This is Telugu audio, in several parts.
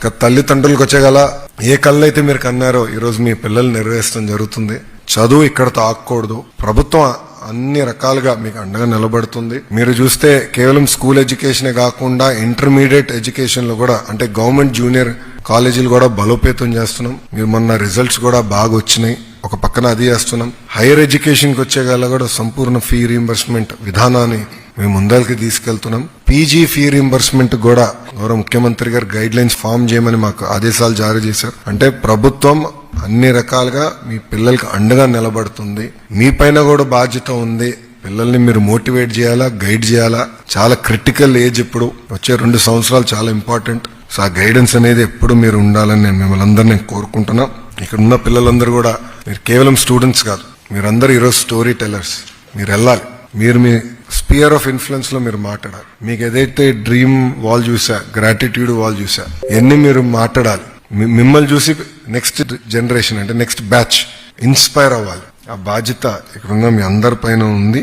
ఇక తల్లిదండ్రులకు వచ్చేగల ఏ కళ్ళు అయితే మీరు కన్నారో ఈ రోజు మీ పిల్లలు నెరవేర్చడం జరుగుతుంది. చదువు ఇక్కడతో ఆగకూడదు. ప్రభుత్వం అన్ని రకాలుగా మీకు అండగా నిలబడుతుంది. మీరు చూస్తే కేవలం స్కూల్ ఎడ్యుకేషనే కాకుండా ఇంటర్మీడియట్ ఎడ్యుకేషన్ లో కూడా అంటే గవర్నమెంట్ జూనియర్ కాలేజీలు కూడా బలోపేతం చేస్తున్నాం. మీరు మొన్న రిజల్ట్స్ కూడా బాగా వచ్చినాయి. ఒక పక్కన అది చేస్తున్నాం. హైయర్ ఎడ్యుకేషన్ కి వచ్చేగల కూడా సంపూర్ణ ఫీ రీయింబర్స్మెంట్ విధానాన్ని మేము ముందరికి తీసుకెళ్తున్నాం. పీజీ ఫీ రీయింబర్స్మెంట్ కూడా గౌరవ ముఖ్యమంత్రి గారు గైడ్ లైన్స్ ఫామ్ చేయమని మాకు ఆదేశాలు జారీ చేశారు. అంటే ప్రభుత్వం అన్ని రకాలుగా మీ పిల్లలకి అండగా నిలబడుతుంది. మీ పైన కూడా బాధ్యత ఉంది. పిల్లల్ని మీరు మోటివేట్ చేయాలా, గైడ్ చేయాలా. చాలా క్రిటికల్ ఏజ్ ఇప్పుడు వచ్చే 2 సంవత్సరాలు చాలా ఇంపార్టెంట్. సో ఆ గైడెన్స్ అనేది ఎప్పుడు మీరు ఉండాలని నేను మిమ్మల్ని అందరినీ కోరుకుంటున్నా. ఇక్కడ ఉన్న పిల్లలందరూ కూడా మీరు కేవలం స్టూడెంట్స్ కాదు, మీరందరూ ఈరోజు స్టోరీ టెల్లర్స్. మీరు వెళ్ళాలి. మీరు మీ స్పియర్ ఆఫ్ ఇన్ఫ్లుయెన్స్ లో మీరు మాట్లాడాలి. మీకు ఏదైతే డ్రీమ్ వాల్ చూసా, గ్రాటిట్యూడ్ వాల్ చూసా, ఇవన్నీ మీరు మాట్లాడాలి. మిమ్మల్ని చూసి నెక్స్ట్ జనరేషన్ అంటే నెక్స్ట్ బ్యాచ్ ఇన్స్పైర్ అవ్వాలి. ఆ బాధ్యత ఇక్కడున్న మీ అందరి పైన ఉంది.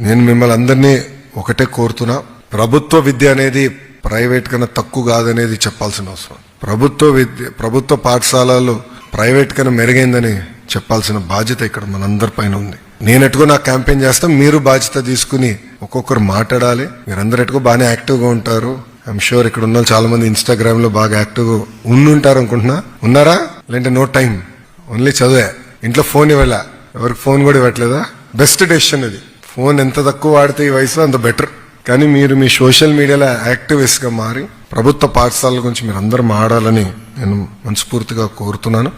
నేను మిమ్మల్ని అందరినీ ఒకటే కోరుతున్నా, ప్రభుత్వ విద్య అనేది ప్రైవేట్ కన్నా తక్కువ కాదనేది చెప్పాల్సిన అవసరం. ప్రభుత్వ పాఠశాలలు ప్రైవేట్ కన్నా మెరుగైందని చెప్పాల్సిన బాధ్యత ఇక్కడ మనందరి పైన ఉంది. నేను ఎటుకో నా క్యాంపెయిన్ చేస్తాం, మీరు బాధ్యత తీసుకుని ఒక్కొక్కరు మాట్లాడాలి. మీరందరూ ఎటుకో బాగానే యాక్టివ్ గా ఉంటారు. ఐఎమ్ షూర్ ఇక్కడ ఉన్న చాలా మంది ఇన్స్టాగ్రామ్ లో బాగా యాక్టివ్ గా ఉండుంటారు అనుకుంటున్నా. ఉన్నారా? లేదంటే నో టైం, ఓన్లీ చదివే. ఇంట్లో ఫోన్ ఇవ్వాల, ఎవరికి ఫోన్ కూడా ఇవ్వట్లేదా? బెస్ట్ డెసిషన్ ఇది. ఫోన్ ఎంత తక్కువ వాడితే ఈ వయసులో అంత బెటర్. కానీ మీరు మీ సోషల్ మీడియాలో యాక్టివిస్ట్ గా మారి ప్రభుత్వ పాఠశాలల గురించి మీరు అందరూ మాట్లాడాలని నేను మనస్ఫూర్తిగా కోరుతున్నాను.